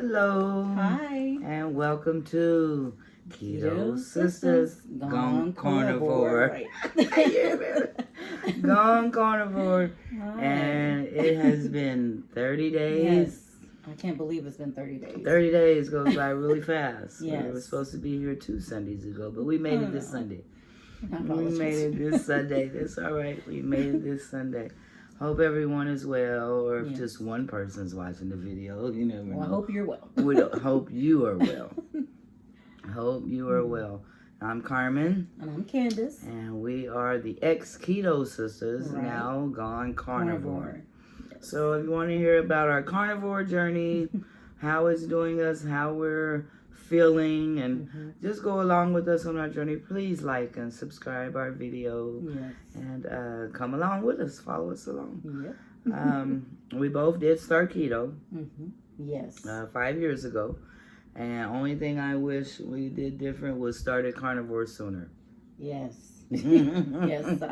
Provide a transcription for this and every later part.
Hello. Hi. And welcome to Keto Sisters Gone Carnivore. Gone Carnivore. Hi. And it has been 30 days. Yes. I can't believe it's been 30 days. 30 days goes by really fast. Yes. We were supposed to be here 2 Sundays ago, but we made it this Sunday. I We apologize. made it this Sunday. That's all right. We made it this Sunday. Hope everyone is well, or if Yes. just one person's watching the video, you never know. Well, I hope you're well. We hope you are well. Hope you are well. I'm Carmen. And I'm Candace. And we are the ex-Keto Sisters, Right. now gone carnivore. Yes. So if you want to hear about our carnivore journey, how it's doing us, how we're feeling, and just go along with us on our journey, please like and subscribe our video. Yes. And come along with us. Follow us along. Yep. We both did start keto Yes. 5 years ago. And only thing I wish we did different was started carnivore sooner. Yes. Yes.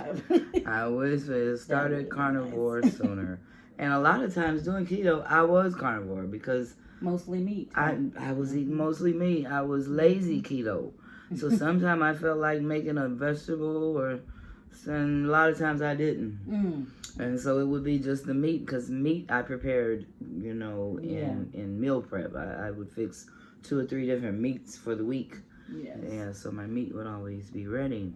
I wish we had started really carnivore nice. sooner. And a lot of times doing keto, I was carnivore because Mostly meat. I was eating mostly meat. I was lazy keto. So sometimes I felt like making a vegetable, and a lot of times I didn't. And so it would be just the meat, because meat I prepared, in meal prep. I would fix 2 or 3 different meats for the week. Yes. Yeah, so my meat would always be ready.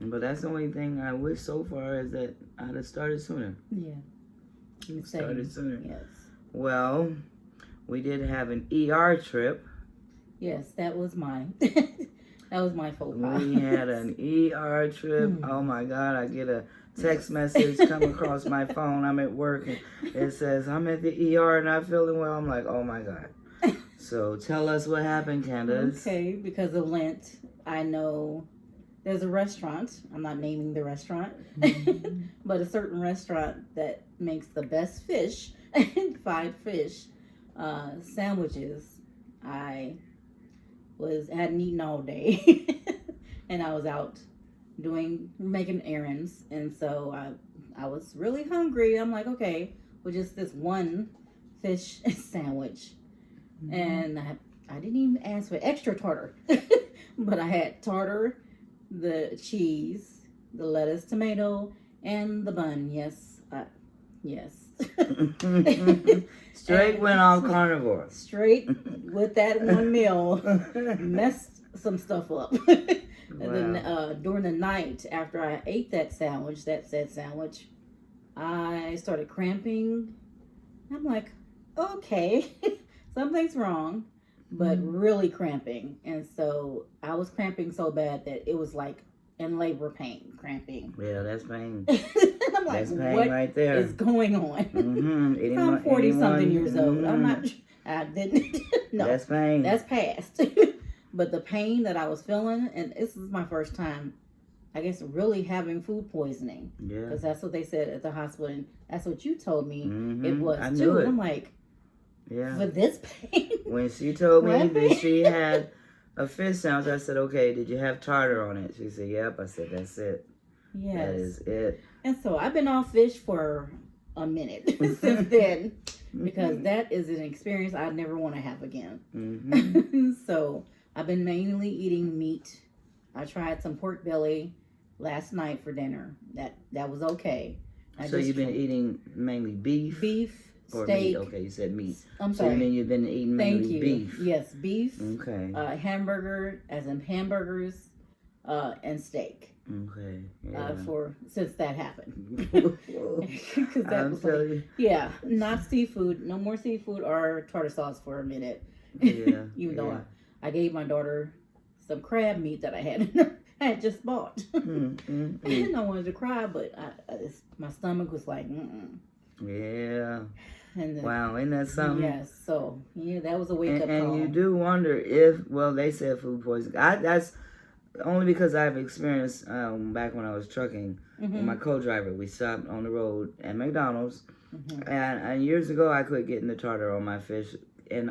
But that's the only thing I wish so far is that I'd have started sooner. Yeah. You Started sooner. Yes. Well, we did have an ER trip. Yes, that was mine. That was my faux pas. We had an ER trip. Oh my God, I get a text message come across my phone. I'm at work and it says, I'm at the ER and not feeling well. I'm like, oh my God. So tell us what happened, Candace. Okay, because of Lent, I know there's a restaurant. I'm not naming the restaurant, but a certain restaurant that makes the best fish, fried fish, sandwiches. I hadn't eaten all day, and I was out making errands, and so I was really hungry. I'm like, okay, well, just this one fish sandwich, and I didn't even ask for extra tartar, but I had tartar, the cheese, the lettuce, tomato, and the bun. Yes, yes. Straight went on carnivore. Straight with that one meal, messed some stuff up. And then during the night, after I ate that said sandwich, I started cramping. I'm like, okay, something's wrong, but really cramping. And so I was cramping so bad that it was like in labor pain, cramping. Yeah, that's pain. I'm like, That's pain what right there. is going on? I'm 40-something years old. I didn't, no. That's pain. That's past. But the pain that I was feeling, and this is my first time, I guess, really having food poisoning. Yeah. Because that's what they said at the hospital, and that's what you told me it was I too. knew it. I'm like, Yeah. for this pain? When she told me that she had a fish sandwich, I said, okay, did you have tartar on it? She said, yep. I said, that's it. Yes. That is it. And so I've been off fish for a minute since then, because that is an experience I never want to have again. So I've been mainly eating meat. I tried some pork belly last night for dinner. That was okay. So you've been eating mainly beef? Beef, or steak. meat? Okay, you said meat. I'm So sorry. you mean you've been eating mainly Thank you. beef? Yes, beef. Okay. Hamburger, as in hamburgers, and steak. Okay. Yeah. Since that happened. Because that was like, yeah, not seafood. No more seafood or tartar sauce for a minute. Yeah. Even though I gave my daughter some crab meat that I had just bought. And I wanted to cry, but my stomach was like, Yeah. And then, Wow, isn't that something? Yes. So yeah, that was a wake up call. And you do wonder if, well, they said food poisoning. That's only because I've experienced back when I was trucking with my co-driver. We stopped on the road at McDonald's, and years ago I quit getting the tartar on my fish,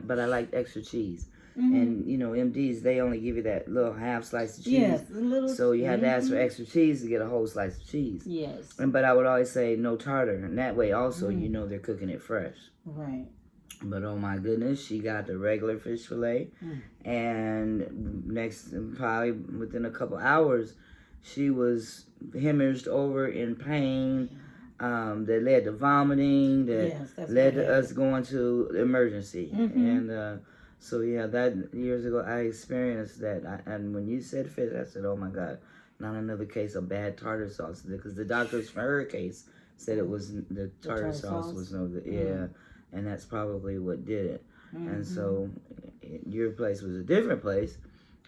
but I liked extra cheese. And MDs, they only give you that little half slice of cheese. Yes, a little. So you had to ask for extra cheese to get a whole slice of cheese. Yes. But I would always say no tartar, and that way also you know they're cooking it fresh. Right. But oh my goodness, she got the regular fish fillet, Mm. and next, probably within a couple hours, she was hemorrhaged over in pain. That led to vomiting. That Yes, that's led what to us going to emergency. Mm-hmm. And so yeah, that years ago I experienced that. And when you said fish, I said, oh my God, not another case of bad tartar sauce, because the doctors for her case said it was the tartar sauce was no good. Yeah. And that's probably what did it. Mm-hmm. And so your place was a different place.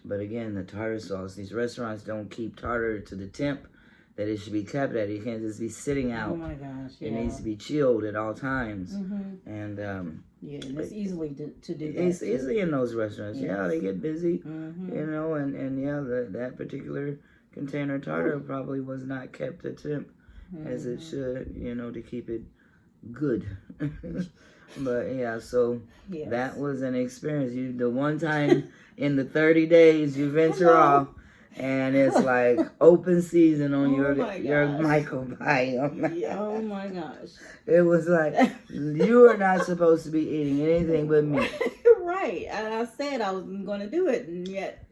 But again, the tartar sauce, these restaurants don't keep tartar to the temp that it should be kept at. It can't just be sitting out. Oh my gosh, yeah. It needs to be chilled at all times. Mm-hmm. And yeah, and it's easily to do that. It's easy in those restaurants. Yes. Yeah, they get busy, Mm-hmm. you know, and yeah, that particular container tartar probably was not kept at temp as it should, you know, to keep it good. But yeah, so Yes. that was an experience. You the one time in the 30 days you venture off, and it's like open season on your microbiome. Yeah, oh my gosh. It was like you are not supposed to be eating anything but meat. Right. And I said I was going to do it, and yet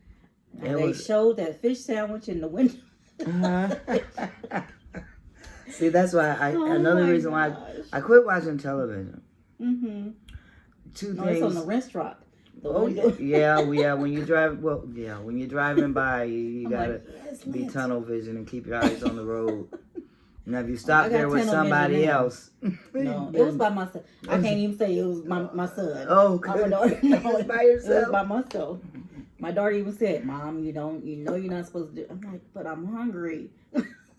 It they was- showed that fish sandwich in the window. See, that's why another reason why I quit watching television. Mm-hmm. Two No, things. it's on the restaurant. The Oh window. yeah. When you drive, when you're driving by, you I'm gotta like, yes, be let's. tunnel vision and keep your eyes on the road. Now, if you stop I got there with tunnel somebody vision now. else, No, it was by myself. I can't even say it was my son. Oh, My good. daughter. No, It was by it was yourself. by myself. My daughter even said, "Mom, you know you're not supposed to do." I'm like, "But I'm hungry,"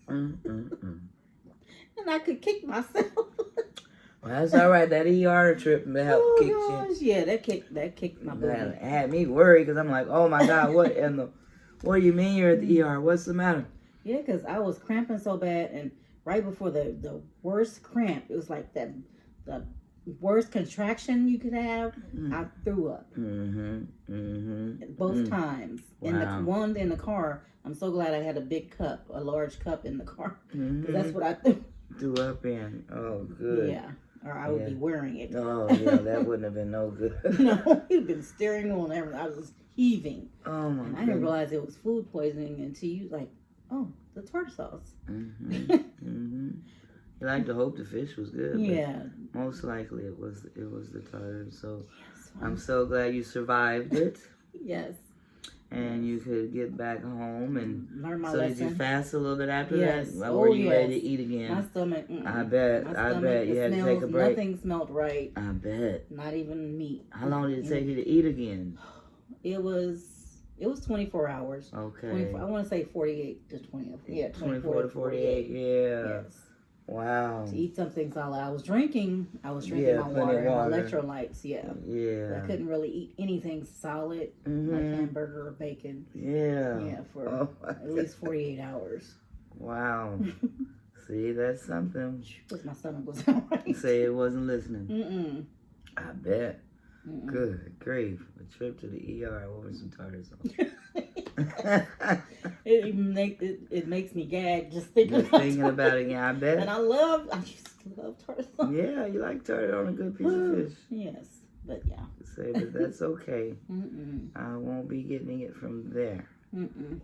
and I could kick myself. Well, that's all right. That ER trip helped kick Oh gosh, yeah, that kicked my you. booty. That had me worried because I'm like, oh my God, what in the? What do you mean you're at the ER? What's the matter? Yeah, because I was cramping so bad, and right before the worst cramp, it was like the worst contraction you could have. I threw up both times. Wow. One in the car. I'm so glad I had a big cup, a large cup in the car, because Mm-hmm. that's what I threw. Threw up in. Oh, good. Yeah, or I would be wearing it. Oh, yeah, that wouldn't have been no good. No, you've been steering on everything. I was heaving. Oh my And I God. didn't realize it was food poisoning until you like, oh, the tartar sauce. You like to hope the fish was good. But Yeah. most likely it was the tartar. So Yes. I'm so glad you survived it Yes. and you could get back home. And Learn my so lesson. did you fast a little bit after Yes. that? Or were you ready yes. to eat again? My stomach. I bet. My I stomach, bet you the had to smells, take a break. Nothing smelled right. I bet. Not even meat. How long did it take you to eat again? It was 24 hours. Okay. 24, I want to say 48 to 20. Yeah, 24 to 48. Yeah. Yes. Wow. To eat something solid. I was drinking my plenty of water and my water. electrolytes. Yeah. Yeah. I couldn't really eat anything solid, like hamburger or bacon. Yeah. Yeah, for Oh my at least 48 hours. Wow. See, that's something. Because my stomach was all right. Say it wasn't listening. Mm-mm. I bet. Mm-mm. Good grief. A trip to the ER over some tartar sauce. It makes me gag just thinking Just thinking about it, yeah, I bet. And I used to love tartar sauce. Yeah, you like tartar on a good piece of fish. Yes, but yeah. Say, but that's okay. Mm-mm. I won't be getting it from there. Mm-mm.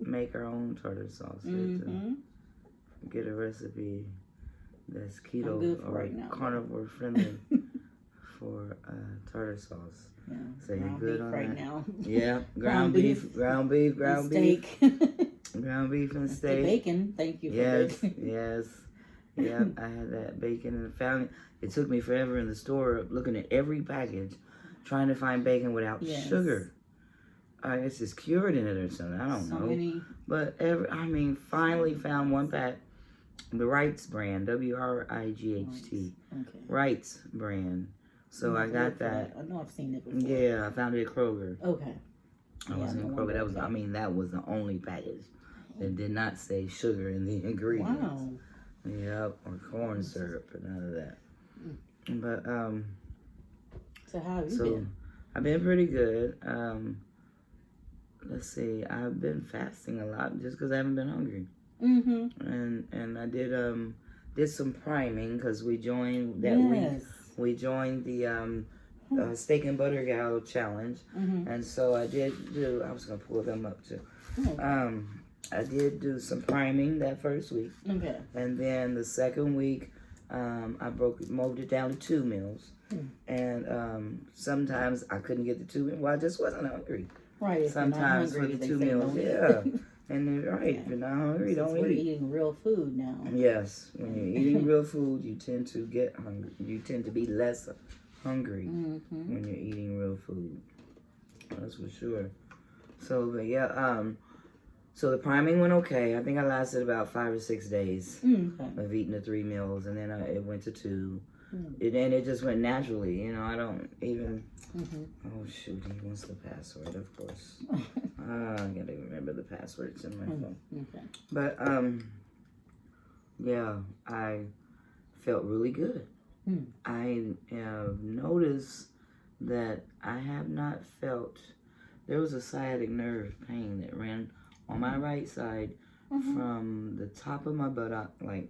Make our own tartar sauce. Mm-hmm. Get a recipe that's I'm keto good for or right now. carnivore friendly for tartar sauce. Yeah. So you're Ground good beef on right that. now. Yeah, Ground ground beef, And steak. ground beef and The steak. bacon. Thank you for Yes, bacon. yes, yeah. I had that bacon and found it. It took me forever in the store looking at every package, trying to find bacon without Yes. sugar. I guess it's cured in it or something. I don't So know. many. But finally found one pack. The Wrights brand, WRIGHT, Okay. Wrights brand. So I got that. I know I've seen it before. Yeah, I found it at Kroger. Okay. I was in no Kroger. wonder. That was the only package that did not say sugar in the ingredients. Wow. Yep, or corn syrup or none of that. But So how have you so been? I've been pretty good. Let's see, I've been fasting a lot just because I haven't been hungry. Mm-hmm. And I did some priming because we joined that week We joined the steak and butter gal challenge, and so I did do. I was gonna pull them up too. I did do some priming that first week. Okay. And then the second week, I moved it down to 2 meals. And sometimes I couldn't get the 2 meals. Well, I just wasn't hungry. Right. Sometimes for the 2 meals, yeah. And if you're not hungry, don't eat. We're eating real food now. Yes, when you're eating real food, you tend to get hungry. You tend to be less hungry when you're eating real food. That's for sure. So, but yeah, so the priming went okay. I think I lasted about 5 or 6 days of eating the 3 meals, and then it went to 2. And it just went naturally, I don't even. Oh shoot, he wants the password, of course. I gotta remember the passwords in my phone. But yeah, I felt really good. I have noticed that I have not felt. There was a sciatic nerve pain that ran on my right side from the top of my buttock, like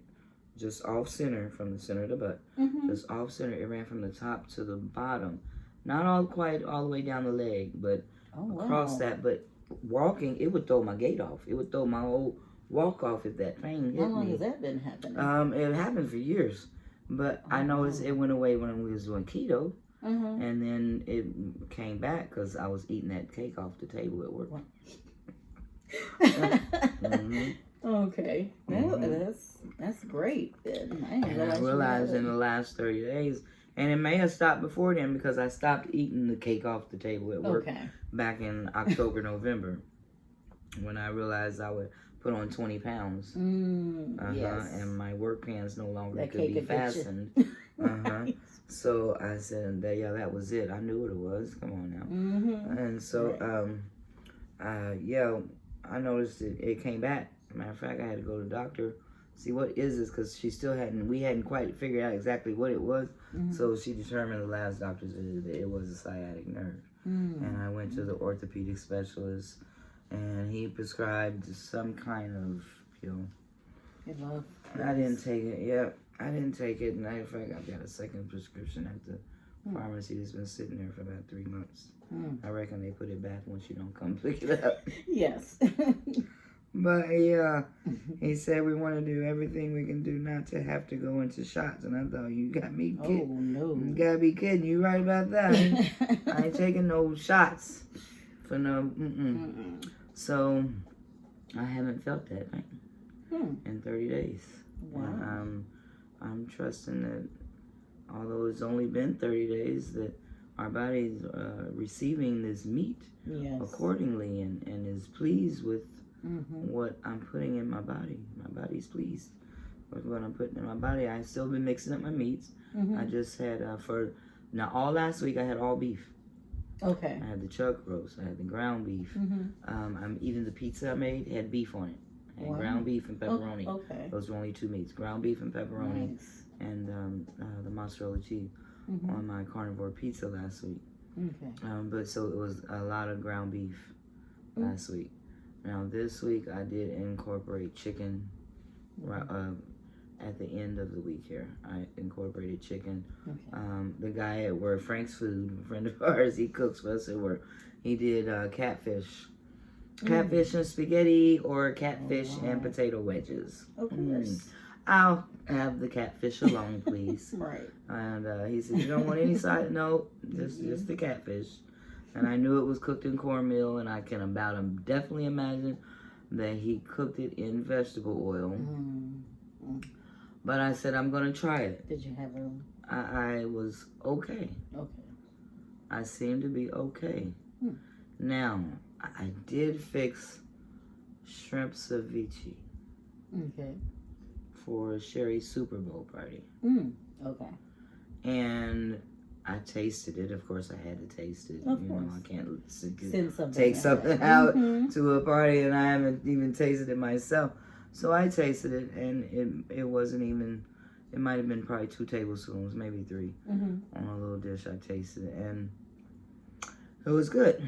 just off center, from the center of the butt, just off center. It ran from the top to the bottom, not quite all the way down the leg, but across that. But walking, it would throw my gait off. It would throw my whole walk off if that pain hit me. How long has that been happening? It happened for years, but I noticed it went away when we was doing keto. And then it came back because I was eating that cake off the table at work. Okay, that's great. Then I realized in the last 30 days, and it may have stopped before then because I stopped eating the cake off the table at work back in October, November, when I realized I would put on 20 pounds. And my work pants no longer could be fastened. So I said, that was it. I knew what it was. Come on now. And so, I noticed it came back. Matter of fact, I had to go to the doctor, see what is this, because we hadn't quite figured out exactly what it was. So she determined, the last doctor said that it was a sciatic nerve. And I went to the orthopedic specialist, and he prescribed some kind of pill. I didn't take it. Yep, I didn't take it. Matter of fact, I've got a second prescription at the pharmacy that's been sitting there for about 3 months. I reckon they put it back once you don't come pick it up. Yes. But yeah, he said we want to do everything we can do not to have to go into shots. And I thought, you got me kidding. Oh, no. You gotta be kidding. You right about that. I ain't taking no shots for no. So I haven't felt that in 30 days. Wow. And I'm trusting that, although it's only been 30 days, that our body's receiving this meat accordingly and is pleased with what I'm putting in my body. My body's pleased with what I'm putting in my body. I've still been mixing up my meats. I just had all last week I had all beef. Okay. I had the chuck roast. I had the ground beef. Even the pizza I made had beef on it. I had ground beef and pepperoni. Okay. Those were only 2 meats: ground beef and pepperoni, and the mozzarella cheese on my carnivore pizza last week. But so it was a lot of ground beef last week. Now this week I did incorporate chicken. At the end of the week here, I incorporated chicken. The guy at work, Frank's Food, a friend of ours, he cooks for us at work. He did catfish and spaghetti, or catfish and potato wedges. I'll have the catfish alone, please. And he said, you don't want any side? No, just the catfish. And I knew it was cooked in cornmeal, and I can definitely imagine that he cooked it in vegetable oil. But I said, I'm going to try it. Did you have room? I was okay. I seemed to be okay. Now, I did fix shrimp ceviche for Sherry's Super Bowl party. And I tasted it. Of course, I had to taste it. Of course. I can't take something out to a party and I haven't even tasted it myself. So I tasted it, and it wasn't even. It might have been probably 2 tablespoons, maybe 3, on a little dish. I tasted it, and it was good.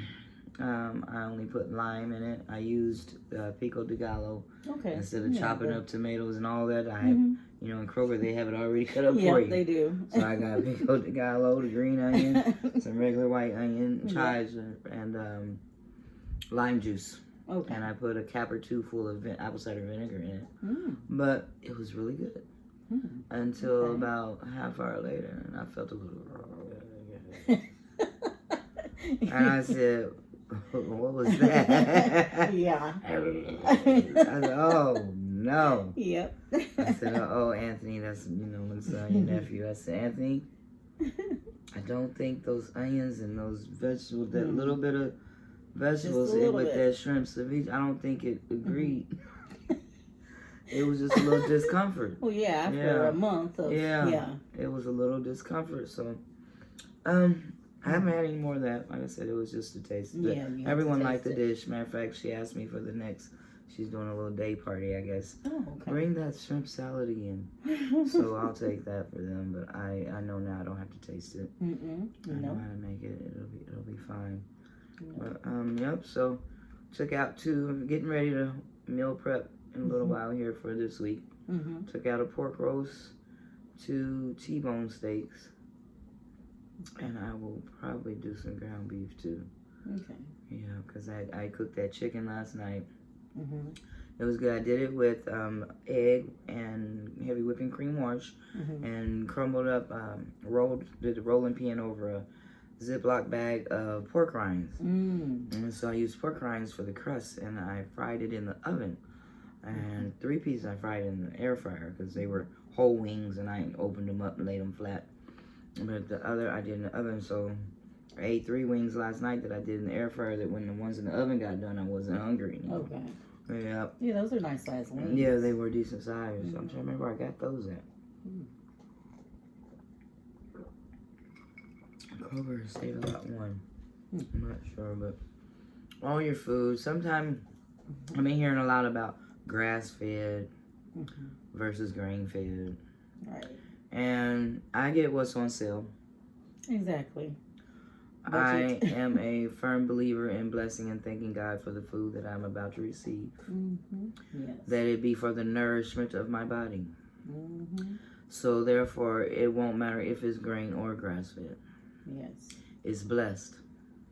I only put lime in it. I used pico de gallo instead of chopping up tomatoes and all that. I You know, in Kroger they have it already cut up for Yeah, you. they do. So I got a load of green onion, some regular white onion, chives, and lime juice. Okay. And I put a cap or two full of apple cider vinegar in it. Mm. But it was really good until about a half hour later, and I felt a little. And I said, "What was that?" Yeah. I said, "Oh no." Yep. I said, "Oh, Anthony, that's it's your nephew." I said, "Anthony, I don't think those onions and those vegetables, that little bit of vegetables with that shrimp ceviche, I don't think it agreed." It was just a little discomfort. Well, yeah, after a month of it was a little discomfort. So, I haven't had any more of that. Like I said, it was just a taste. But everyone liked the dish. Matter of fact, she asked me for the next. She's doing a little day party, I guess. Oh, okay. Bring that shrimp salad again. So I'll take that for them. But I know now I don't have to taste it. I know how to make it. It'll be fine. But yep. So getting ready to meal prep in a little while here for this week. Took out a pork roast, 2 T-bone steaks, and I will probably do some ground beef too. Okay. Yeah, because I cooked that chicken last night. It was good. I did it with egg and heavy whipping cream wash, and crumbled up, did the rolling pin over a Ziploc bag of pork rinds. And so I used pork rinds for the crust, and I fried it in the oven. And 3 pieces I fried in the air fryer because they were whole wings, and I opened them up and laid them flat. But the other I did in the oven, so I ate 3 wings last night that I did in the air fryer, that when the ones in the oven got done, I wasn't hungry anymore. Okay. Yeah. Yeah, those are nice size wings. Yeah, they were decent size. I'm trying to remember where I got those at. Kroger State of Lot 1. I'm not sure, but all your food. Sometimes I've been hearing a lot about grass-fed versus grain-fed. Right. And I get what's on sale. Exactly. I am a firm believer in blessing and thanking God for the food that I'm about to receive. Yes. That it be for the nourishment of my body. So therefore, it won't matter if it's grain or grass-fed. Yes. It's blessed.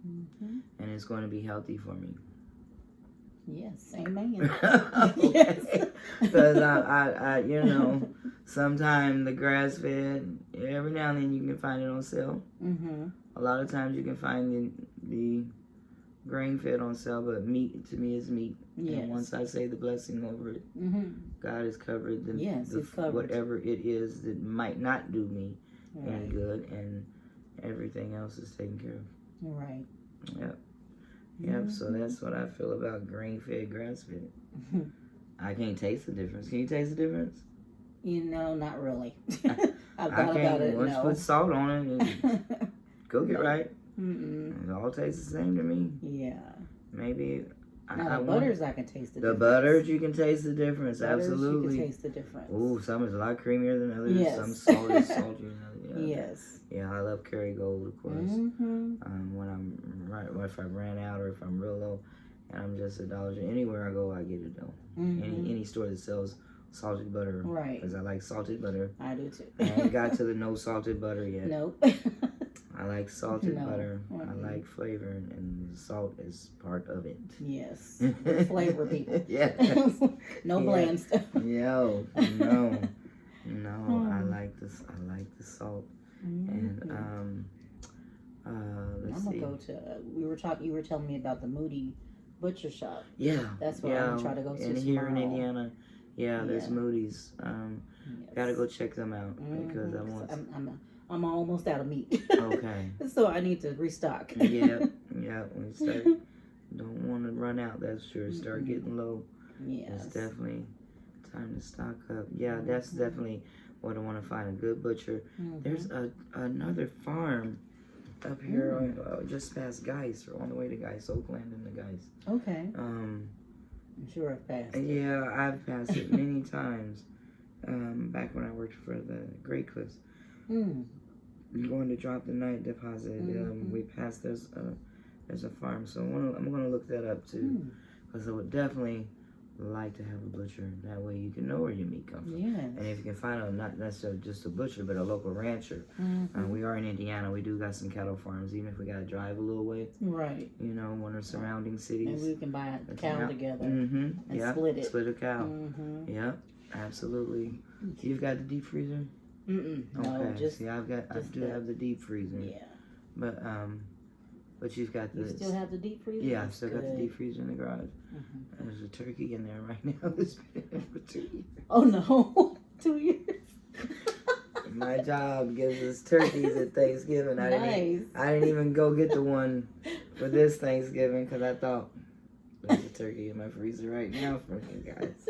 And it's going to be healthy for me. Yes, amen. Yes. Because I sometimes the grass-fed, every now and then you can find it on sale. A lot of times you can find the grain-fed on sale, but meat, to me, is meat. Yes. And once I say the blessing over it, God has covered whatever it is that might not do me any good, and everything else is taken care of. Right. Yep. Yep, so that's what I feel about grain-fed, grass-fed. I can't taste the difference. Can you taste the difference? Not really. I've thought about it. Once you put salt on it and cook it right, it all tastes the same to me. Yeah. Maybe. Now the butters, I can taste the difference. The butters, you can taast the difference. Butters, absolutely. You can taste the difference. Ooh, some is a lot creamier than others. Yes. Some saltier than others. Yes. Yeah, I love Kerrygold, of course. When if I ran out or if I'm real low, and I'm just $1. Anywhere I go, I get it though. Any store that sells salted butter, right? Because I like salted butter. I do too. I ain't got to the no salted butter yet. Nope. I like salted butter. I like flavor, and the salt is part of it. Yes, flavor people. Yeah. No bland stuff. No. I like this. I like the salt. And let's see. Go to. You were telling me about the Moody Butcher Shop. Yeah. That's what I'm gonna try to go to. And here in Indiana, there's Moody's. Gotta go check them out because I'm almost out of meat. Okay. So I need to restock. Yeah. When you start, don't want to run out. That's sure. Start getting low. Yes. It's definitely time to stock up. Yeah, that's definitely what I want to find, a good butcher. There's another farm up here just past Geis, or on the way to Geis, Oakland and the Geis. Okay. I'm sure I've passed it. Yeah, I've passed it many times. Back when I worked for the Great Cliffs. Going to drop the night deposit. We passed there's a farm, so I'm gonna look that up too, because I would definitely like to have a butcher. That way you can know where your meat comes from. Yes. And if you can find not necessarily just a butcher, but a local rancher. Mm-hmm. We are in Indiana. We do got some cattle farms, even if we got to drive a little way. Right. You know, one of the surrounding cities. And we can buy a cow together and split it. Split a cow. Mm-hmm. Yep, absolutely. You've got the deep freezer? Mm-mm. No, Okay. just See, I do have the deep freezer. Yeah. But you've got the. You still have the deep freezer? Yeah, I've still got the deep freezer in the garage. Mm-hmm. There's a turkey in there right now. It's been in for 2 years. Oh no, 2 years. My job gives us turkeys at Thanksgiving. I didn't even go get the one for this Thanksgiving because I thought there's a turkey in my freezer right now for you guys.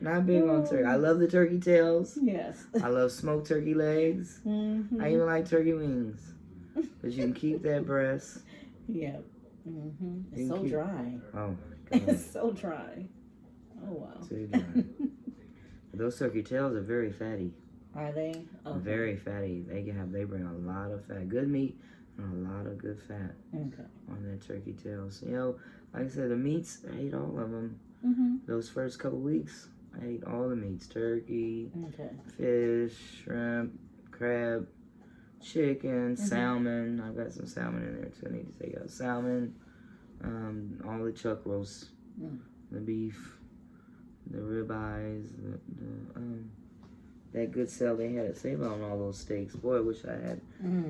Not big on turkey. I love the turkey tails. Yes. I love smoked turkey legs. Mm-hmm. I even like turkey wings. But you can keep that breast. Yeah. Mm-hmm. It's so dry. Oh my God. It's so dry. Oh wow. Too dry. Those turkey tails are very fatty. Are they? Okay. Very fatty. They bring a lot of fat, good meat, and a lot of good fat on their turkey tails. You know, like I said, the meats, I ate all of them. Mm-hmm. Those first couple weeks, I ate all the meats: turkey, fish, shrimp, crab, chicken, salmon. I've got some salmon in there too. I need to take out salmon. All the chuck roasts, the beef, the ribeyes, that good sale they had at Save on all those steaks. Boy, I wish I had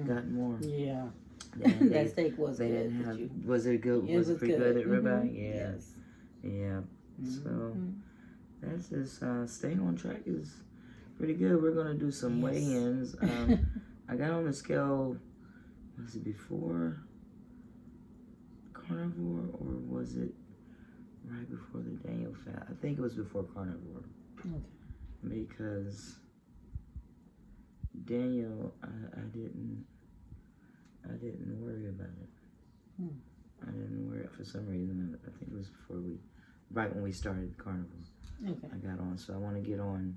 gotten more. Yeah. That steak was they good. Didn't have. Was it good? Was it pretty good at ribeye? Yeah. Yes. Yeah. So that's just staying on track is pretty good. We're gonna do some weigh-ins. I got on the scale. Was it before Carnivore or was it right before the Daniel fat? I think it was before Carnivore. Okay. Because Daniel, I didn't worry about it. I didn't worry for some reason. I think it was right when we started Carnival. Okay. I got on, so I want to get on.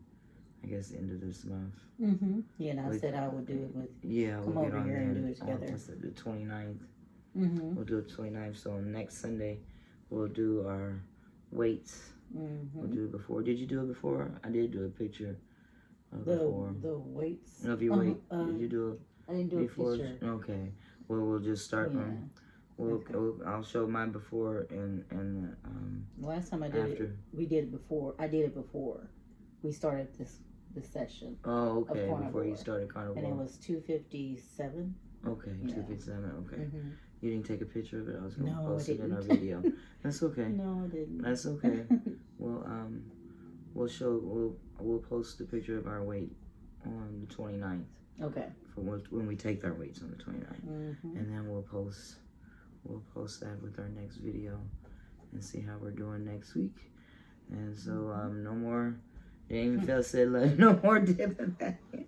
I guess end of this month. Mm-hmm. Yeah, and I said I would do it with. Yeah, we'll get on here and do it together. The 29th. Mm-hmm. We'll do it 29th. So next Sunday, we'll do our weights. Mm-hmm. We'll do it before. Did you do it before? I did do a picture of the before. The weights. Of your weight. Did you do it? I didn't do before? a picture. Okay. Well, we'll just start from. I'll show mine before and last time I did after. We did it before. I did it before we started this session. Oh, okay. Before you started Carnivore. And it was 257. Okay, 257. Okay. Mm-hmm. You didn't take a picture of it. I was gonna post it in our video. That's okay. No, I didn't. That's okay. Well, we'll post the picture of our weight on the 29th. Okay. For when we take our weights on the 29th, and then we'll post that with our next video and see how we're doing next week. And so no more. Jamie Phil said no more dipping back in.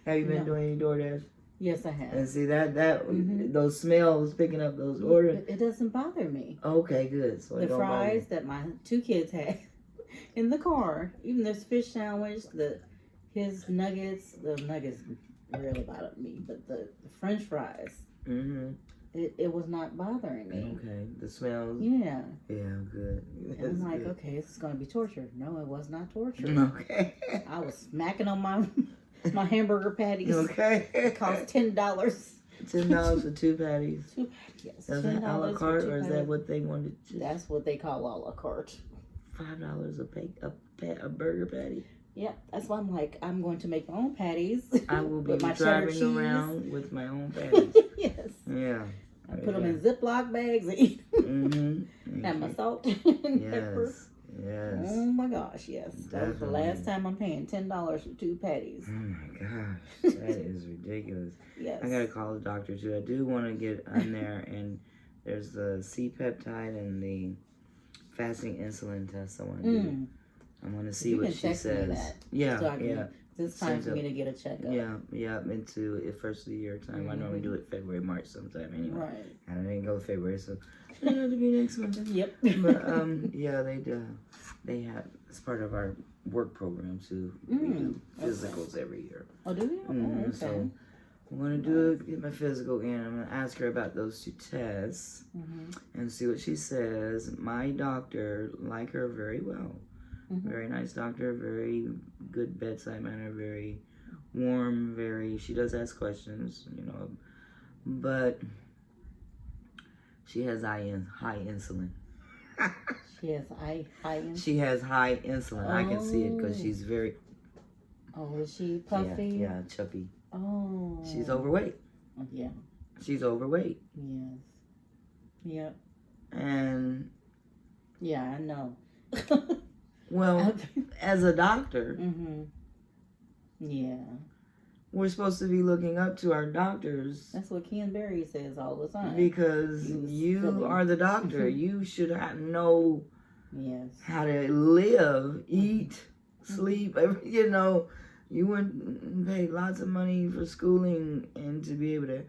Have you been doing any DoorDash? Yes, I have. And see that those smells picking up those orders. It doesn't bother me. Okay, good. So the fries that my 2 kids had in the car, even this fish sandwich, his nuggets, the nuggets really bothered me, but the French fries, it was not bothering me. Okay, the smells. Yeah. Yeah, good. And I'm like, okay, this is gonna be torture. No, it was not torture. Okay. I was smacking on my hamburger patties. Okay. It cost $10. $10 for 2 patties. 2 patties, yes. Is that a la carte, or is that what they wanted? That's what they call a la carte. $5 a burger patty. Yeah, that's why I'm like, I'm going to make my own patties. I will be my driving around with my own patties. Yes. Yeah. I put them in Ziploc bags and eat them. And my salt and pepper. Yes. Oh my gosh, yes. That was the last time I'm paying $10 for 2 patties. Oh my gosh, that is ridiculous. Yes. I gotta call the doctor too. I do want to get on there, and there's the C-peptide and the fasting insulin test I want to do. I want to see what she says. Yeah, so It's time for me to get a checkup. Yeah, into it first of the year time. I normally do it February, March sometime anyway. Right. And I didn't go February, so it'll have to be next month. Yep. But yeah, they have, it's part of our work program too. We do physicals every year. Oh, do you? Oh, okay. So I'm going to get my physical in. I'm going to ask her about those 2 tests and see what she says. My doctor, like her very well. Very nice doctor, very good bedside manner, very warm, she does ask questions, but she has high insulin. She has high insulin? She has high insulin. I can see it because she's very... Oh, is she puffy? Yeah, chubby. Oh. She's overweight. Yeah. She's overweight. Yes. Yep. And... Yeah, I know. Well, as a doctor... Yeah. We're supposed to be looking up to our doctors. That's what Ken Berry says all the time. Because you are the doctor. You should know how to live, eat, sleep. You wouldn't pay lots of money for schooling and to be able to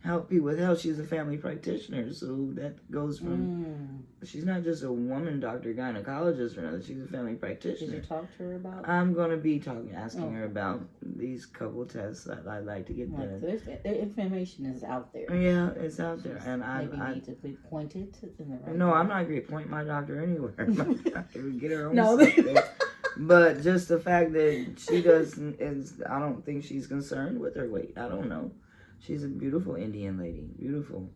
help people with health. She's a family practitioner, so that goes from... She's not just a woman doctor, gynecologist or another. She's a family practitioner. Did you talk to her about... I'm going to be asking her about these couple tests that I'd like to get done. The information is out there. Yeah, it's out there. And maybe need to be pointed in the right No, way. I'm not going to point my doctor anywhere. My doctor would get her own stuff there. But just the fact that she I don't think she's concerned with her weight. I don't know. She's a beautiful Indian lady. Beautiful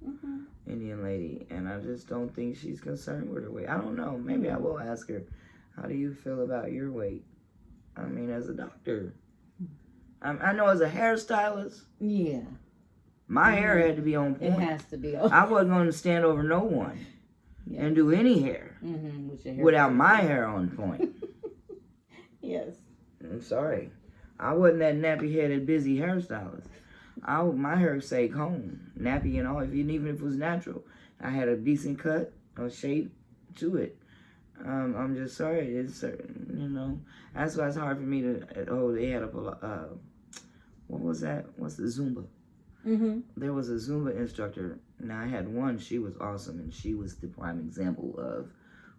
Indian lady. And I just don't think she's concerned with her weight. I don't know. Maybe I will ask her, how do you feel about your weight? I mean, as a doctor. I know as a hairstylist. Yeah. My hair had to be on point. It has to be on. I wasn't going to stand over no one and do any hair without my hair on point. Yes. I'm sorry. I wasn't that nappy-headed, busy hairstylist. My hair stayed home, nappy and all, even if it was natural. I had a decent cut, a shape to it. I'm just sorry. It's that's why it's hard for me to. They had what was that? What's the Zumba? There was a Zumba instructor. Now I had one. She was awesome, and she was the prime example of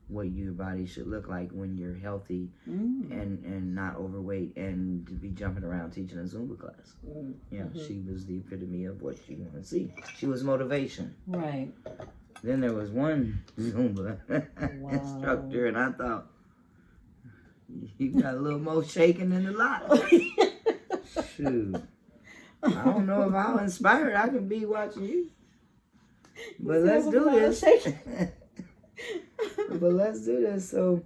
what your body should look like when you're healthy and not overweight and to be jumping around teaching a Zumba class. She was the epitome of what you want to see. She was motivation. Right. Then there was one Zumba instructor, and I thought, you got a little more shaking than the lot. Shoot. I don't know if I'm inspired. I can be watching you. But let's do this. But let's do this. So,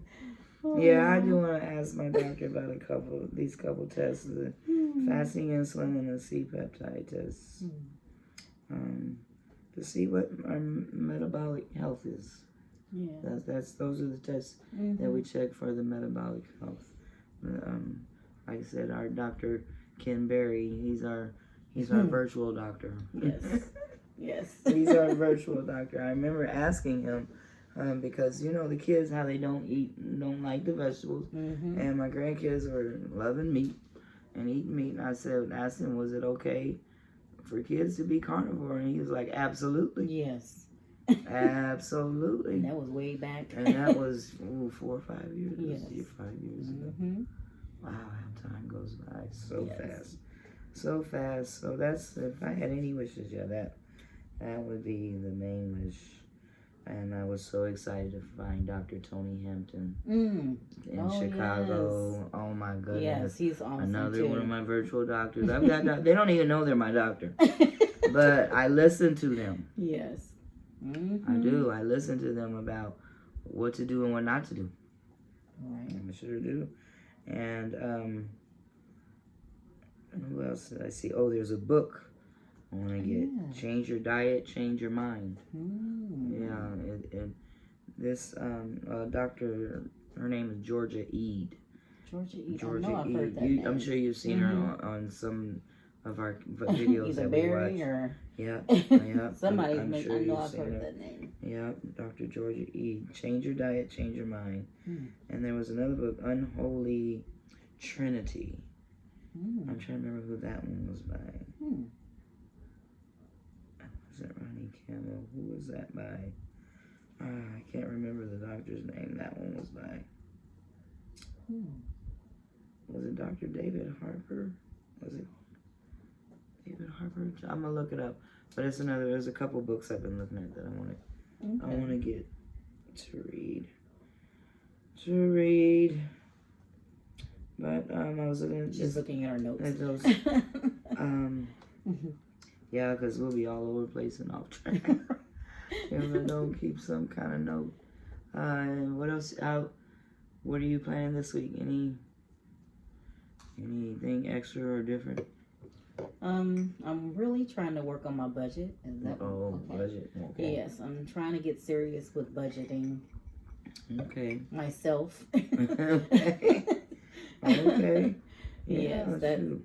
yeah, I do want to ask my doctor about these couple tests, the fasting insulin and the C-peptide tests, to see what our metabolic health is. Yeah, those are the tests that we check for the metabolic health. Like I said, our Dr. Ken Berry, he's our virtual doctor. Yes, yes. He's our virtual doctor. I remember asking him. Because the kids, how they don't like the vegetables, and my grandkids were loving meat and eating meat, and I asked him, was it okay for kids to be carnivore? And he was like, absolutely. Yes. Absolutely. And that was way back. And that was 4 or 5 years. Yes. 5 years ago. Wow, how time goes by so fast. So fast. So that's, if I had any wishes, that would be the main wish. And I was so excited to find Dr. Tony Hampton in Chicago. Yes. Oh my goodness. Yes, he's awesome. Another one of my virtual doctors. I've got they don't even know they're my doctor. But I listen to them. Yes. I do. I listen to them about what to do and what not to do. Right. I sure do. And who else did I see? Oh, there's a book I want to get. Change Your Diet, Change Your Mind. Yeah, this doctor, her name is Georgia Eid. Georgia Eid. I've heard that name. I'm sure you've seen her on some of our videos that we watch. Yeah. Somebody, I know I've heard that name. Yeah, Dr. Georgia Eid. Change Your Diet, Change Your Mind. And there was another book, Unholy Trinity. I'm trying to remember who that one was by. Was that Ronnie Campbell? Who was that by? I can't remember the doctor's name that one was by. Was it Dr. David Harper? Was it? David Harper. I'm gonna look it up. But there's a couple books I've been looking at that I want to get to read. But I was looking. She's looking at her notes. At those, yeah, because we'll be all over the place and off track. If I don't keep some kind of note. And what else? What are you planning this week? Anything extra or different? I'm really trying to work on my budget. Is that okay? Budget. Okay. Yes, I'm trying to get serious with budgeting. Okay. Myself. Okay. Okay. Yes,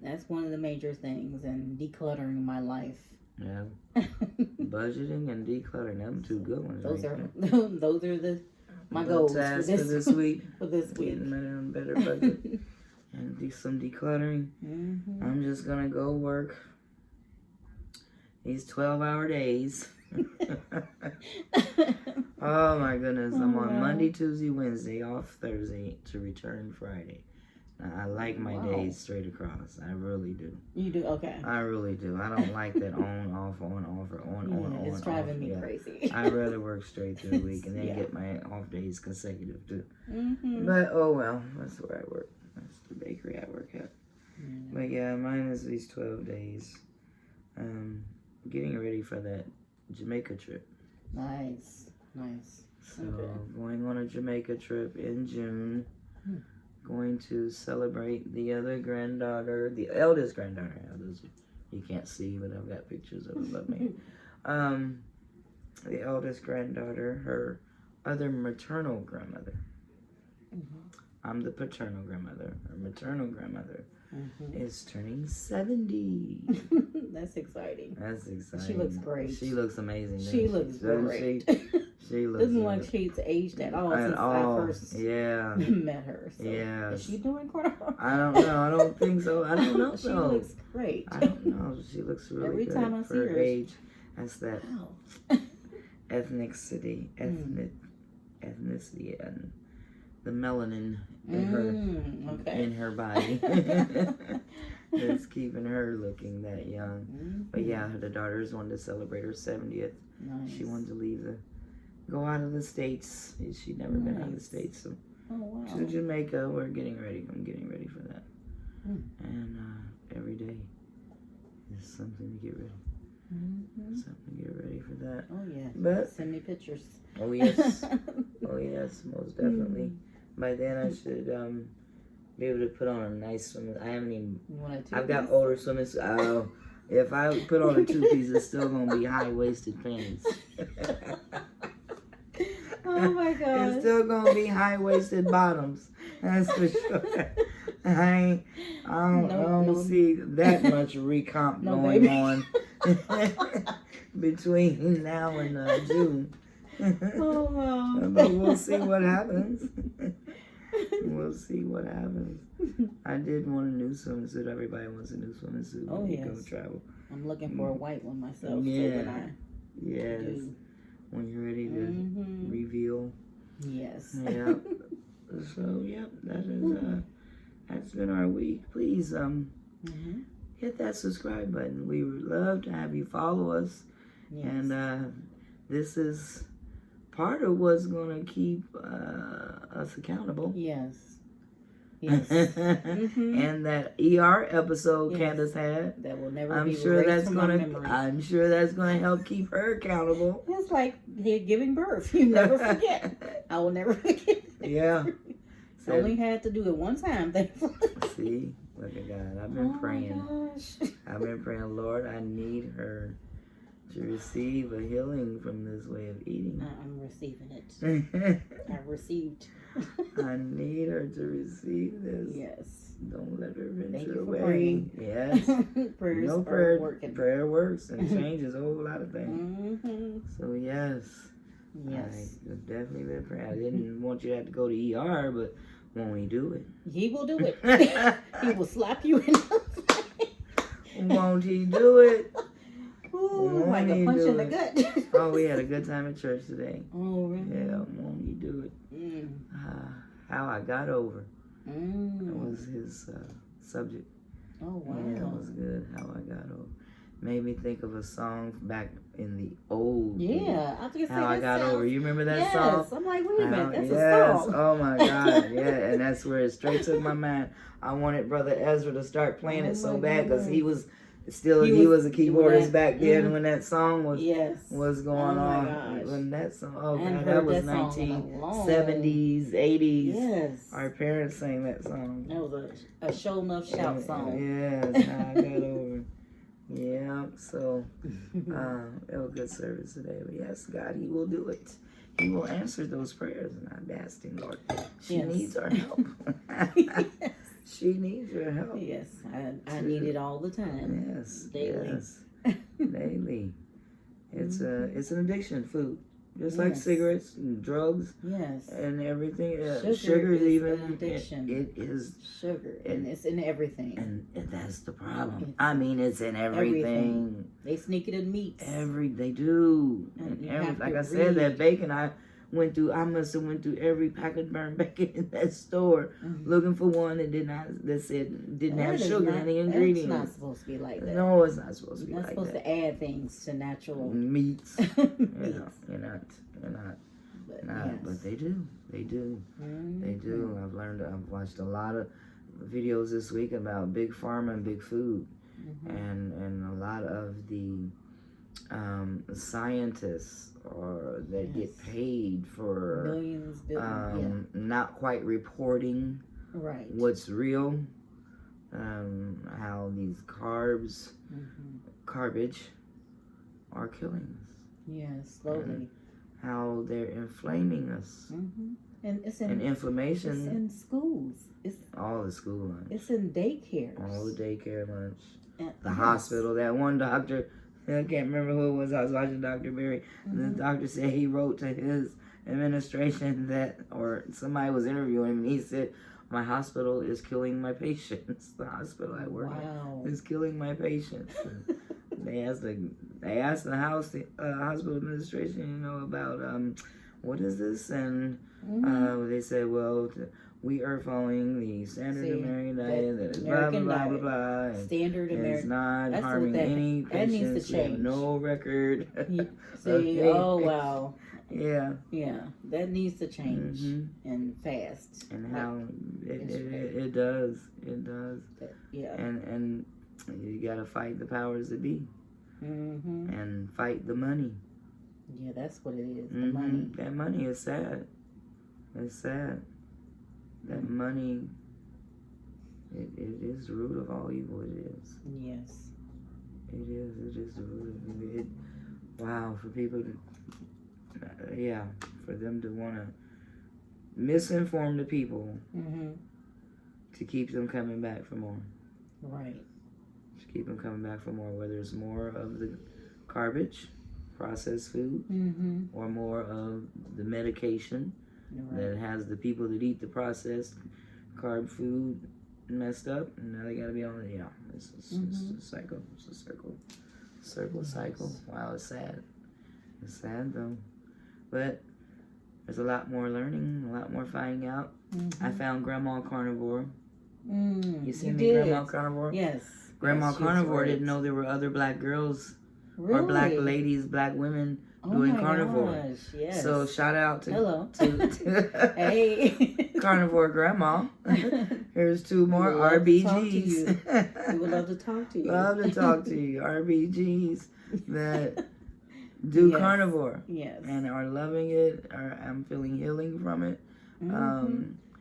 that's one of the major things, and decluttering my life. Yeah. Budgeting and decluttering, them two good ones. Those are my goals for this week. For this week. Getting better budget and do some decluttering. Mm-hmm. I'm just gonna go work these 12-hour days. Oh my goodness! I'm on Monday, Tuesday, Wednesday, off Thursday to return Friday. I like my days straight across. I really do. You do? Okay. I really do. I don't like that on, off, or on. It's driving me crazy. I'd rather work straight through the week and then get my off days consecutive too. Mm-hmm. But oh well, that's where I work. That's the bakery I work at. Mm-hmm. But yeah, mine is these 12 days. Getting ready for that Jamaica trip. Nice. So going on a Jamaica trip in June. Going to celebrate the eldest granddaughter. You can't see, but I've got pictures of it. But me, the eldest granddaughter, her other maternal grandmother. I'm the paternal grandmother. Her maternal grandmother is turning 70. That's exciting. That's exciting. She looks great. She looks amazing. She looks great. She looks doesn't look like she's aged at all since I first met her. So. Yeah. Is she doing Carnivore? I don't know. I don't think so. I don't know. She looks great. I don't know. She looks really Every good time I for see her her. age. That's that ethnicity and the melanin in her body. That's keeping her looking that young. But yeah, the daughters wanted to celebrate her 70th. Nice. She wanted to go out of the States. She'd never been out of the States. So to Jamaica, we're getting ready. I'm getting ready for that. And every day is something to get ready. Something to get ready for that. Oh yeah. But send me pictures. Oh yes. Oh yes, most definitely. By then I should be able to put on a nice swimming. I haven't even. I've got older swimming. If I put on a two-piece, it's still gonna be high-waisted pants. Oh my god! It's still gonna be high-waisted bottoms. That's for sure. I don't see that much recomp going on between now and June. Oh wow! But we'll see what happens. We'll see what happens. I did want a new swimming suit. Everybody wants a new swimming suit when you go travel. I'm looking for a white one myself. Yeah. So when you're ready to reveal. Yes. Yeah. So that's been our week. Please hit that subscribe button. We would love to have you follow us. Yes. And this is part of what's going to keep us accountable. Yes. And that ER episode Candace had. That will never I'm be sure erased that's from gonna. my memory. I'm sure that's gonna help keep her accountable. It's like giving birth. You never forget. I will never forget. Yeah. I only had to do it one time. Thankfully. See, look at God. I've been praying. My gosh. I've been praying, Lord. I need her to receive a healing from this way of eating. I'm receiving it. I've received. I need her to receive this. Yes. Don't let her venture Thank you away. for praying. Yes. Prayers no are working. Prayer works and changes a whole lot of things. So yes. Yes. I've definitely been praying. I didn't want you to have to go to ER, but when we do it. He will do it. He will slap you in the face. Won't he do it? Ooh, like a punch in the gut. Oh, we had a good time at church today. Oh, really? Yeah, won't he do it? How I got over. That was his subject. Oh, wow. Yeah, it was good. How I got over. made me think of a song back in the old days. Yeah, I was gonna say How I that Got sounds. Over. You remember that Yes, song? I'm like, wait a minute, that's Yes. a song. Oh my God. Yeah, and that's where it straight took my mind. I wanted Brother Ezra to start playing it so bad because he was a keyboardist back then when that song was going on. Gosh. When that song, oh I God, that was heard that song 1970s, 80s. Yes. Our parents sang that song. That was a show enough shout song. Yes, How I Got Over. Yeah, so it was good service today. But yes, God, He will do it. He will answer those prayers. And I'm asking, Lord, she needs our help. Yes. She needs your help. Yes, I need it all the time. Yes, Daily. yes, daily. It's an addiction, food. Just like cigarettes and drugs and everything. Sugar is even an addiction. It is sugar, and it's in everything. And that's the problem. I mean, it's in everything. They sneak it in meats. They do. And like I said, that bacon, I must have went through every pack of burnt bacon in that store looking for one that didn't have sugar in the ingredients. It's not supposed to be like that. No, it's not supposed to be like that. You're not supposed to add things to natural meats. You're not. But they do. They do. They do. I've watched a lot of videos this week about big pharma and big food, and a lot of the scientists that get paid for millions, billions, not quite reporting what's real. How these garbage are killing us. Yes, slowly. And how they're inflaming us. And it's in inflammation. It's in schools. It's all the school lunch. It's in daycares. All the daycare lunch. The hospital. That one doctor, I can't remember who it was. I was watching Dr. Berry. The doctor said he wrote to his administration or somebody was interviewing him, and he said, "My hospital is killing my patients. The hospital I work at is killing my patients." They asked the hospital administration, about what is this, and they said, well, we are following the standard American diet that is blah blah blah blah blah, and standard American. It's not harming any patients. That needs to change. No record. Oh wow. Yeah, that needs to change and fast. And how it does. And you gotta fight the powers that be, and fight the money. Yeah, that's what it is. The money. That money is sad. It's sad. That money. It is the root of all evil. It is. Yes. It is. It is the root of it. Wow, for people to. For them to want to misinform the people to keep them coming back for more. Right. To keep them coming back for more, whether it's more of the garbage, processed food, or more of the medication that has the people that eat the processed carb food messed up, and now they got to be on it. It's a cycle. It's a cycle. Wow, it's sad. It's sad though. But there's a lot more learning, a lot more finding out. I found Grandma Carnivore. You seen me, Grandma Carnivore? Yes. Grandma Carnivore didn't know there were other black girls or black ladies, black women doing Carnivore. Gosh, yes. So shout out to hey Carnivore Grandma. Here's two more RBGs. We would love to talk to you. Love to talk to you. RBGs that do Carnivore. Yes. And are loving it. I'm feeling healing from it.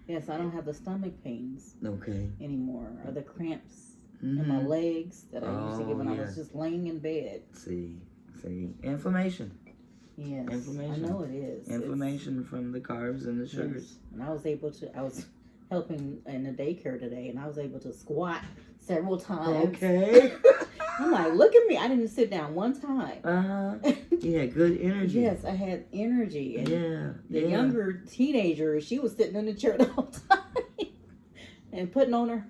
Yes, I don't have the stomach pains anymore, or the cramps in my legs that I used to get when I was just laying in bed. See. Inflammation. Yes. Inflammation. I know it is. Inflammation from the carbs and the sugars. And I was helping in the daycare today, and I was able to squat several times. Okay. I'm like, look at me. I didn't sit down one time. You had good energy. Yes, I had energy. And the younger teenager, she was sitting in the chair the whole time and putting on her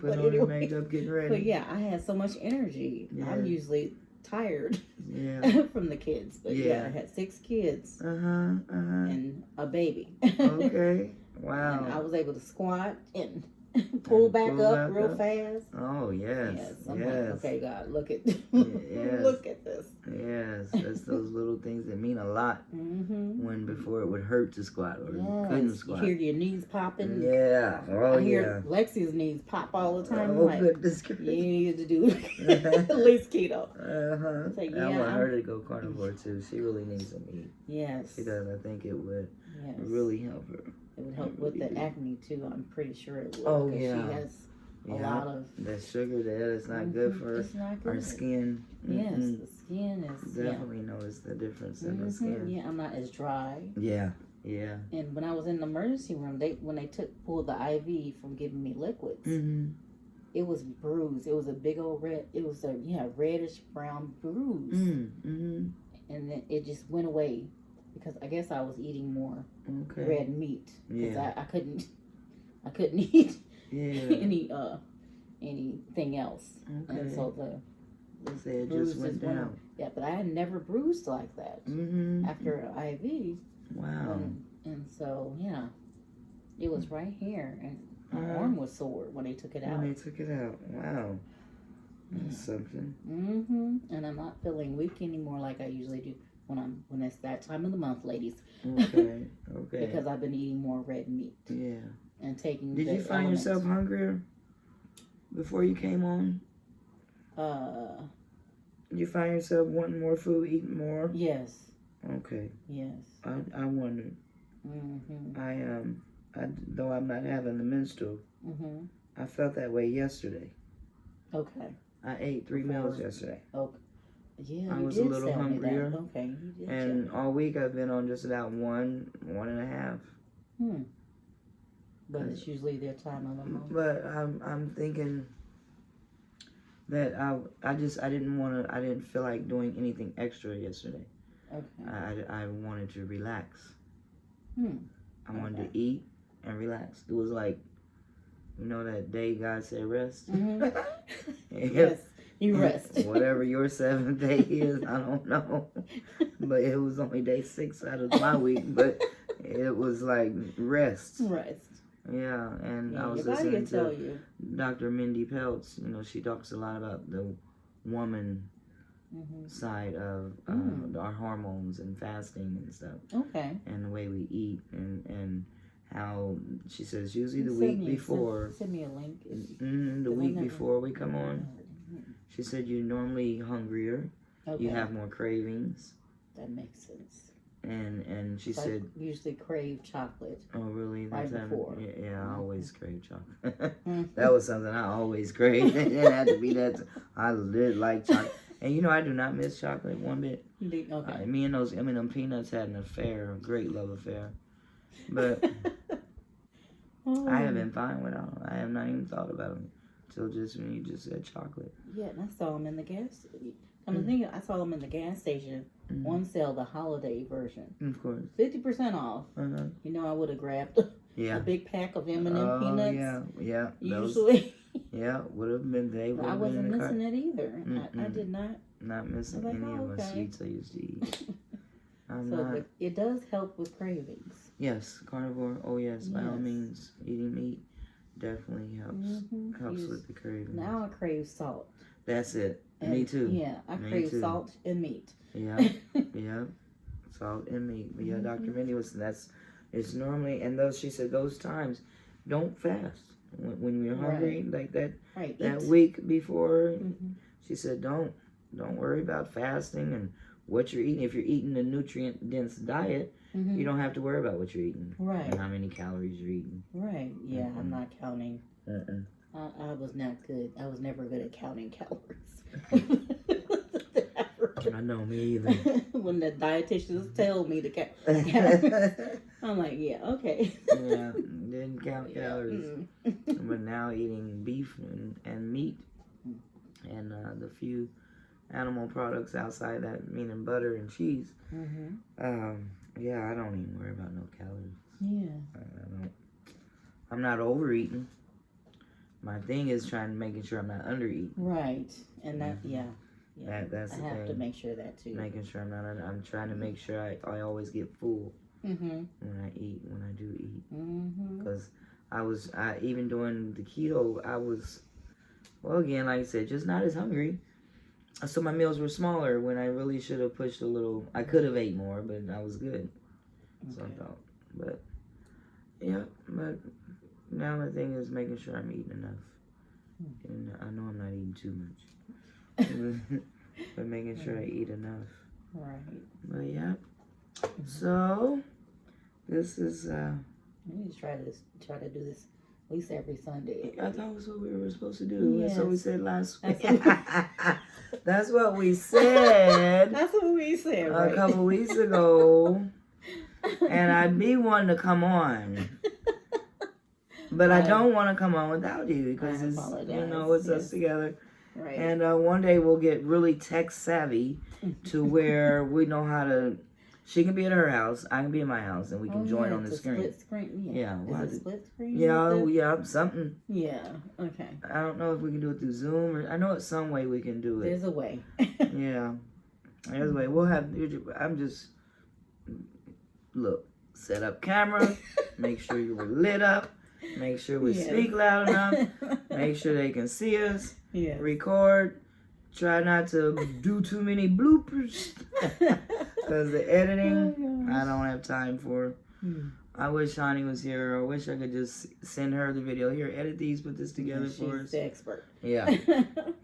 makeup, getting ready. But I had so much energy. Yeah. I'm usually tired from the kids. But I had 6 kids and a baby. Okay. Wow. And I was able to squat and pull back pull up back real up. fast. Oh yes, Yes. I'm yes. like, okay, God, look at Yes. look at this. Yes, that's those little things that mean a lot. When before it would hurt to squat or you couldn't squat. You hear your knees popping. Yeah. Oh I hear yeah. Lexi's knees pop all the time. Oh Like, goodness you gracious. need to do at least keto. Uh-huh. So, I yeah, want her to go carnivore too. She really needs some meat. Yes. She does. I think it would Yes. really help her. It would help with the acne too. I'm pretty sure it would. Oh, 'cause yeah. She has a lot of. That sugar there is not good for It's not good. our skin. Yes, the skin is. Definitely notice the difference in the skin. Yeah, I'm not as dry. Yeah. Yeah. And when I was in the emergency room, when they pulled the IV from giving me liquids, it was bruised. It was a big old it was a reddish brown bruise, and then it just went away because I guess I was eating more red meat because I couldn't eat anything else, and so the it just went down. Yeah, but I had never bruised like that after IV. Wow. And so it was right here, and my arm was sore when they took it out. When they took it out, wow, that's something. And I'm not feeling weak anymore like I usually do when it's that time of the month, ladies. Okay. Because I've been eating more red meat. Yeah. And taking. Did you find yourself hungrier before you came on? Did you find yourself wanting more food, eating more? Yes. Okay. Yes. I wondered. Though I'm not having the menstrual, I felt that way yesterday. Okay. I ate 3 meals yesterday. Okay. Yeah, I was a little hungrier. Okay, you did. And all week I've been on just about 1.5. But it's usually their time of the month. But I'm thinking that I didn't feel like doing anything extra yesterday. Okay. I wanted to relax. I wanted to eat and relax. It was like, you know that day God said rest? Yes, you rest. Whatever your 7th day is, I don't know. But it was only day 6 out of my week, but it was like rest. Rest. Yeah, and I was listening to Dr. Mindy Peltz. You know, she talks a lot about the woman side of our hormones and fasting and stuff. Okay. And the way we eat and how she says usually the week before. Send me a link. The week before we come on, she said you're normally hungrier. Okay. You have more cravings. That makes sense. And she said usually crave chocolate. Oh really? Right before. Yeah, I always crave chocolate. That was something I always craved. It didn't have to be that. I did like chocolate. And you know, I do not miss chocolate one bit. Okay. Me and those M&M peanuts had an affair, a great love affair. But I have been fine without them. I have not even thought about them until just when you just said chocolate. Yeah, and I saw them in the gas. I'm thinking I saw them in the gas station. On sale, the holiday version. Of course. 50% off. You know, I would have grabbed a big pack of M&M peanuts. Yeah. Usually. Would have been. They would I have wasn't been in the missing it either. I did not. Not missing any of the sweets I used to eat. But it does help with cravings. Yes, carnivore. Oh yes, by all means, eating meat definitely helps with the cravings. Now I crave salt. That's it. Me too. Yeah, I crave salt and meat. Yeah, salt and meat. But yeah, Dr. Mindy it's normally, and she said those times, don't fast when you're hungry like that. Right. That week before, she said don't worry about fasting and what you're eating. If you're eating a nutrient dense diet, you don't have to worry about what you're eating. Right. And how many calories you're eating. Right. Yeah, I'm not counting. I was not good. I was never good at counting calories. I know, me either. When the dietitians tell me to count, I'm like, yeah, okay. Yeah, didn't count calories. But now eating beef and meat and the few animal products outside that, meaning butter and cheese. Yeah, I don't even worry about no calories. Yeah. I'm not overeating. My thing is making sure I'm not undereating. Right, and that that's the thing. I have to make sure that too. Making sure I'm not. I'm trying to make sure I always get full when I eat, when I do eat, because even doing the keto, I was, well, again, like I said, just not as hungry. So my meals were smaller when I really should have pushed a little. I could have ate more, but I was good. So I thought, but yeah, but now the thing is making sure I'm eating enough, and I know I'm not eating too much, but making sure I eat enough. Right. But yeah, so this is. We just try to do this at least every Sunday. I thought that's what we were supposed to do. Yes. That's what we said last week. That's what we said. That's what we said, right? A couple weeks ago. And I'd be one to come on. But I don't want to come on without you because it's us together. Right. And one day we'll get really tech savvy to where we know how to. She can be at her house, I can be in my house, and we can join on the screen. Split screen. Yeah. Is it split screen? Yeah, something. Yeah. Okay. I don't know if we can do it through Zoom or I know it's some way we can do it. There's a way. Yeah. There's a way. We'll have. I'm just. Look, set up camera, make sure you were lit up, make sure we speak loud enough, make sure they can see us, record, try not to do too many bloopers, because the editing, I don't have time for. I wish Shani was here, or I wish I could just send her the video. Here, edit these, put this together for us. She's the expert. Yeah.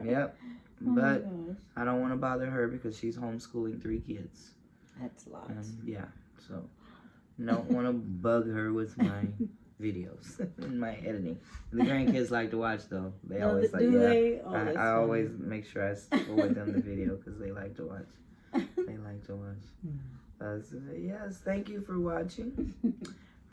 Yep. But I don't want to bother her because she's homeschooling 3 kids. That's a lot. Yeah. So, don't want to bug her with my videos and my editing. The grandkids like to watch though. They always like, I always make sure I forward them the video because they like to watch. They like to watch. So yes, thank you for watching.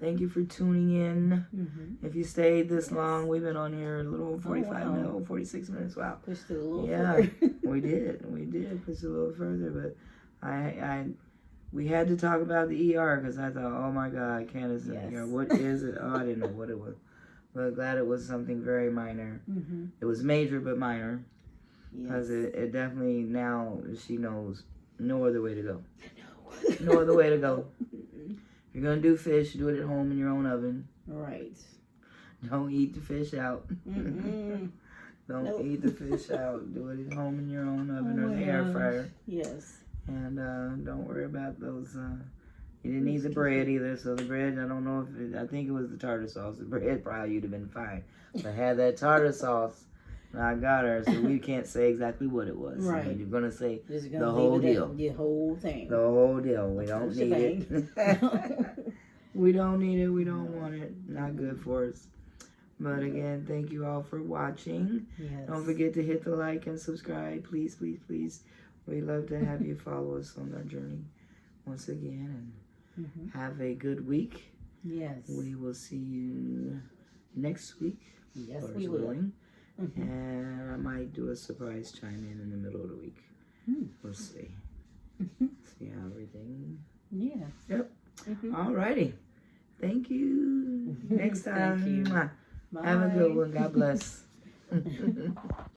Thank you for tuning in. If you stayed this long, we've been on here a little 45 minutes, 46 minutes. Wow. Pushed it a little further. We did push it a little further, but we had to talk about the ER because I thought, oh my God, Candace, what is it? Oh, I didn't know what it was. But glad it was something very minor. It was major but minor. Because it definitely, now she knows no other way to go. No other way to go. If you're going to do fish, do it at home in your own oven. Right. Don't eat the fish out. Don't eat the fish out. Do it at home in your own oven or the air fryer. Yes. And don't worry about those. You didn't eat the bread either, so the bread, I don't know if I think it was the tartar sauce. The bread probably you'd have been fine. But had that tartar sauce, I got her, so we can't say exactly what it was. Right. So you're going to say the whole deal. The whole thing. The whole deal. We don't need it. We don't need it. We don't want it. Not good for us. But again, thank you all for watching. Yes. Don't forget to hit the like and subscribe. Please, please, please. We'd love to have you follow us on our journey once again. And have a good week. Yes. We will see you next week. Yes, we will. And I might do a surprise chime in the middle of the week. We'll see. See how everything. Yeah. Yep. All righty. Thank you. Next time. Thank you. Have a good one. God bless.